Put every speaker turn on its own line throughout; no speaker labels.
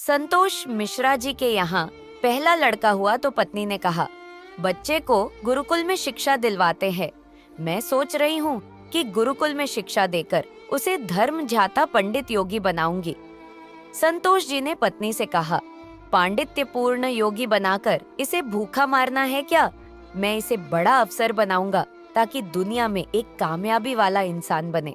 संतोष मिश्रा जी के यहाँ पहला लड़का हुआ तो पत्नी ने कहा, बच्चे को गुरुकुल में शिक्षा दिलवाते हैं। मैं सोच रही हूँ कि गुरुकुल में शिक्षा देकर उसे धर्म झाता पंडित योगी बनाऊंगी। संतोष जी ने पत्नी से कहा, पांडित्यपूर्ण योगी बनाकर इसे भूखा मारना है क्या? मैं इसे बड़ा अफसर बनाऊंगा ताकि दुनिया में एक कामयाबी वाला इंसान बने।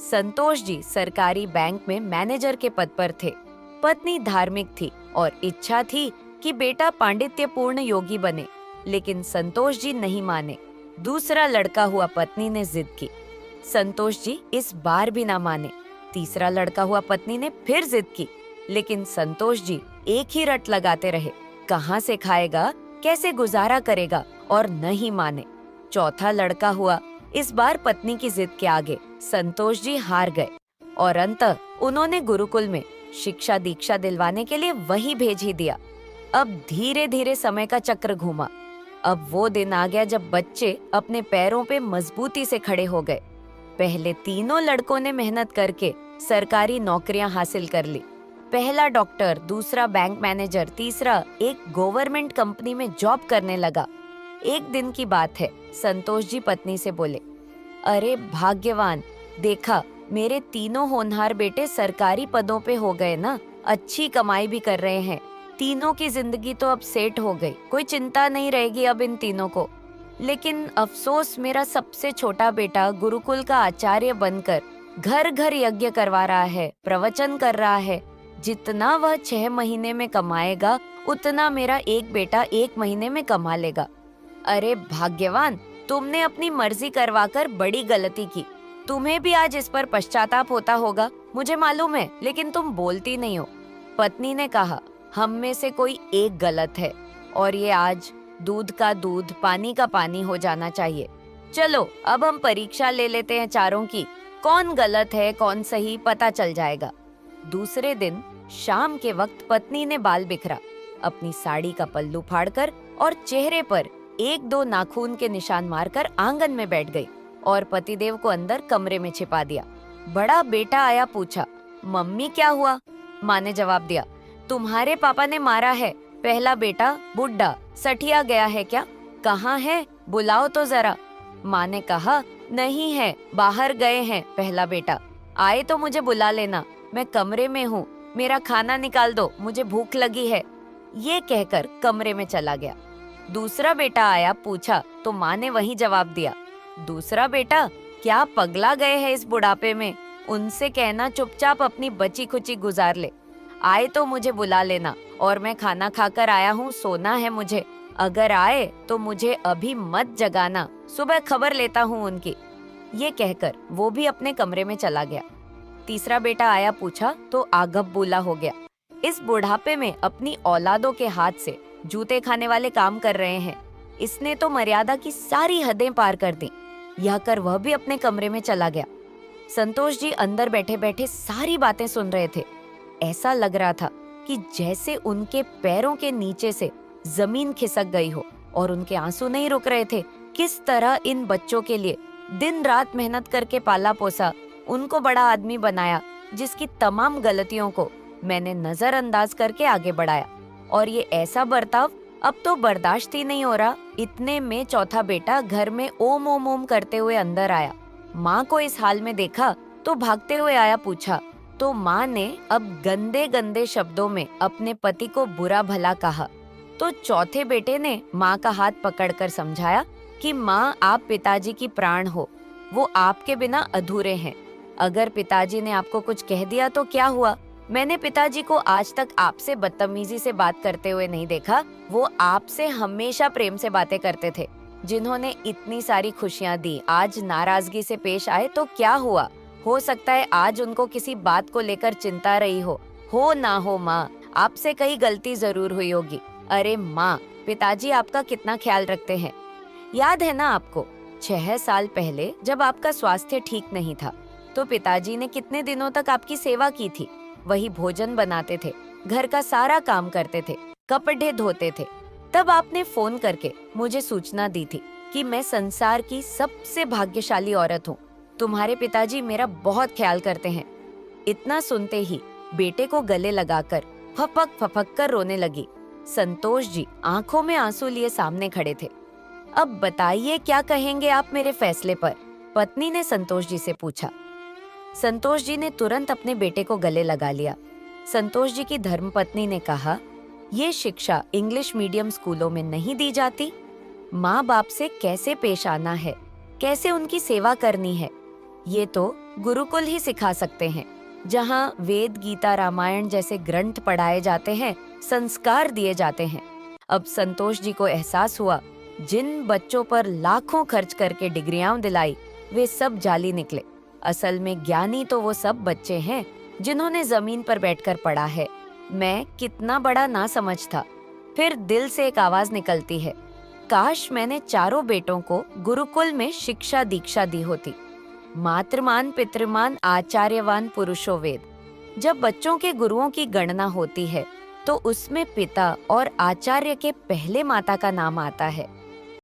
संतोष जी सरकारी बैंक में मैनेजर के पद पर थे। पत्नी धार्मिक थी और इच्छा थी कि बेटा पांडित्यपूर्ण योगी बने, लेकिन संतोष जी नहीं माने। दूसरा लड़का हुआ पत्नी ने जिद की। संतोष जी इस बार भी ना माने। तीसरा लड़का हुआ पत्नी ने फिर जिद की, लेकिन संतोष जी एक ही रट लगाते रहे। कहाँ से खाएगा, कैसे गुजारा करेगा, और नहीं माने। चौथा लड़का हुआ। इस बार पत्नी की जिद के आगे संतोष जी हार गए और अंततः उन्होंने गुरुकुल में शिक्षा दीक्षा दिलवाने के लिए वही भेज ही दिया। अब धीरे धीरे समय का चक्र घूमा। अब वो दिन आ गया जब बच्चे अपने पैरों पे मजबूती से खड़े हो गए। पहले तीनों लड़कों ने मेहनत करके सरकारी नौकरियां हासिल कर ली। पहला डॉक्टर, दूसरा बैंक मैनेजर, तीसरा एक गवर्नमेंट कंपनी में जॉब करने लगा। एक दिन की बात है, संतोष जी पत्नी से बोले, अरे भाग्यवान, देखा मेरे तीनों होनहार बेटे सरकारी पदों पे हो गए ना, अच्छी कमाई भी कर रहे हैं। तीनों की जिंदगी तो अब सेट हो गई, कोई चिंता नहीं रहेगी अब इन तीनों को। लेकिन अफसोस, मेरा सबसे छोटा बेटा गुरुकुल का आचार्य बनकर घर घर यज्ञ करवा रहा है, प्रवचन कर रहा है। जितना वह 6 महीने में कमाएगा उतना मेरा एक बेटा 1 महीने में कमा लेगा। अरे भाग्यवान, तुमने अपनी मर्जी करवाकर बड़ी गलती की। तुम्हें भी आज इस पर पश्चाताप होता होगा, मुझे मालूम है, लेकिन तुम बोलती नहीं हो। पत्नी ने कहा, हम में से कोई एक गलत है और ये आज दूध का दूध, पानी का पानी हो जाना चाहिए। चलो अब हम परीक्षा ले लेते हैं चारों की, कौन गलत है कौन सही पता चल जाएगा। दूसरे दिन शाम के वक्त पत्नी ने बाल बिखरा, अपनी साड़ी का पल्लू फाड़कर और चेहरे पर 1-2 नाखून के निशान मारकर आंगन में बैठ गई और पतिदेव को अंदर कमरे में छिपा दिया। बड़ा बेटा आया, पूछा, मम्मी क्या हुआ? माँ ने जवाब दिया, तुम्हारे पापा ने मारा है। पहला बेटा बुढ़ा सठिया गया है क्या? कहाँ है, बुलाओ तो जरा। माँ ने कहा, नहीं है, बाहर गए हैं। पहला बेटा, आए तो मुझे बुला लेना, मैं कमरे में हूँ, मेरा खाना निकाल दो, मुझे भूख लगी है। ये कहकर कमरे में चला गया। दूसरा बेटा आया, पूछा तो माँ ने वही जवाब दिया, दूसरा बेटा, क्या पगला गए हैं इस बुढ़ापे में? उनसे कहना चुपचाप अपनी बची खुची गुजार ले। आए तो मुझे बुला लेना, और मैं खाना खाकर आया हूँ, सोना है मुझे। अगर आए तो मुझे अभी मत जगाना, सुबह खबर लेता हूँ उनकी। ये कहकर वो भी अपने कमरे में चला गया। तीसरा बेटा आया, पूछा तो आगब बूला हो गया। इस बुढ़ापे में अपनी औलादों के हाथ से जूते खाने वाले काम कर रहे हैं। इसने तो मर्यादा की सारी हदें पार कर दी। यह कर वह भी अपने कमरे में चला गया। संतोष जी अंदर बैठे बैठे सारी बातें सुन रहे थे। ऐसा लग रहा था कि जैसे उनके पैरों के नीचे से जमीन खिसक गई हो, और उनके आंसू नहीं रुक रहे थे। किस तरह इन बच्चों के लिए दिन रात मेहनत करके पाला पोसा, उनको बड़ा आदमी बनाया, जिसकी तमाम गलतियों को मैंने नजरअंदाज करके आगे बढ़ाया, और ये ऐसा बर्ताव अब तो बर्दाश्त ही नहीं हो रहा। इतने में चौथा बेटा घर में ओम ओम ओम करते हुए अंदर आया। माँ को इस हाल में देखा तो भागते हुए आया, पूछा तो माँ ने अब गंदे गंदे शब्दों में अपने पति को बुरा भला कहा। तो चौथे बेटे ने माँ का हाथ पकड़कर समझाया कि माँ, आप पिताजी की प्राण हो, वो आपके बिना अधूरे हैं। अगर पिताजी ने आपको कुछ कह दिया तो क्या हुआ? मैंने पिताजी को आज तक आपसे बदतमीजी से बात करते हुए नहीं देखा। वो आपसे हमेशा प्रेम से बातें करते थे। जिन्होंने इतनी सारी खुशियां दी, आज नाराजगी से पेश आए तो क्या हुआ? हो सकता है आज उनको किसी बात को लेकर चिंता रही हो ना हो। माँ, आपसे कहीं गलती जरूर हुई होगी। अरे माँ, पिताजी आपका कितना ख्याल रखते हैं। याद है ना आपको, 6 साल पहले जब आपका स्वास्थ्य ठीक नहीं था तो पिताजी ने कितने दिनों तक आपकी सेवा की थी। वही भोजन बनाते थे, घर का सारा काम करते थे, कपड़े धोते थे। तब आपने फोन करके मुझे सूचना दी थी कि मैं संसार की सबसे भाग्यशाली औरत हूँ। तुम्हारे पिताजी मेरा बहुत ख्याल करते हैं। इतना सुनते ही बेटे को गले लगाकर फपक फपक कर रोने लगी। संतोष जी आंखों में आंसू लिए सामने खड़े थे। अब बताइए क्या कहेंगे आप मेरे फैसले पर? पत्नी ने संतोष जी से पूछा। संतोष जी ने तुरंत अपने बेटे को गले लगा लिया। संतोष जी की धर्मपत्नी ने कहा, ये शिक्षा इंग्लिश मीडियम स्कूलों में नहीं दी जाती। माँ बाप से कैसे पेश आना है, कैसे उनकी सेवा करनी है, ये तो गुरुकुल ही सिखा सकते हैं, जहाँ वेद गीता रामायण जैसे ग्रंथ पढ़ाए जाते हैं, संस्कार दिए जाते हैं। अब संतोष जी को एहसास हुआ, जिन बच्चों पर लाखों खर्च करके डिग्रियां दिलाई, वे सब जाली निकले। असल में ज्ञानी तो वो सब बच्चे हैं जिन्होंने जमीन पर बैठकर पढ़ा है। मैं कितना बड़ा ना समझ था। फिर दिल से एक आवाज निकलती है, काश मैंने चारों बेटों को गुरुकुल में शिक्षा दीक्षा दी होती। मातृमान पितृमान आचार्यवान पुरुषो वेद। जब बच्चों के गुरुओं की गणना होती है तो उसमें पिता और आचार्य के पहले माता का नाम आता है।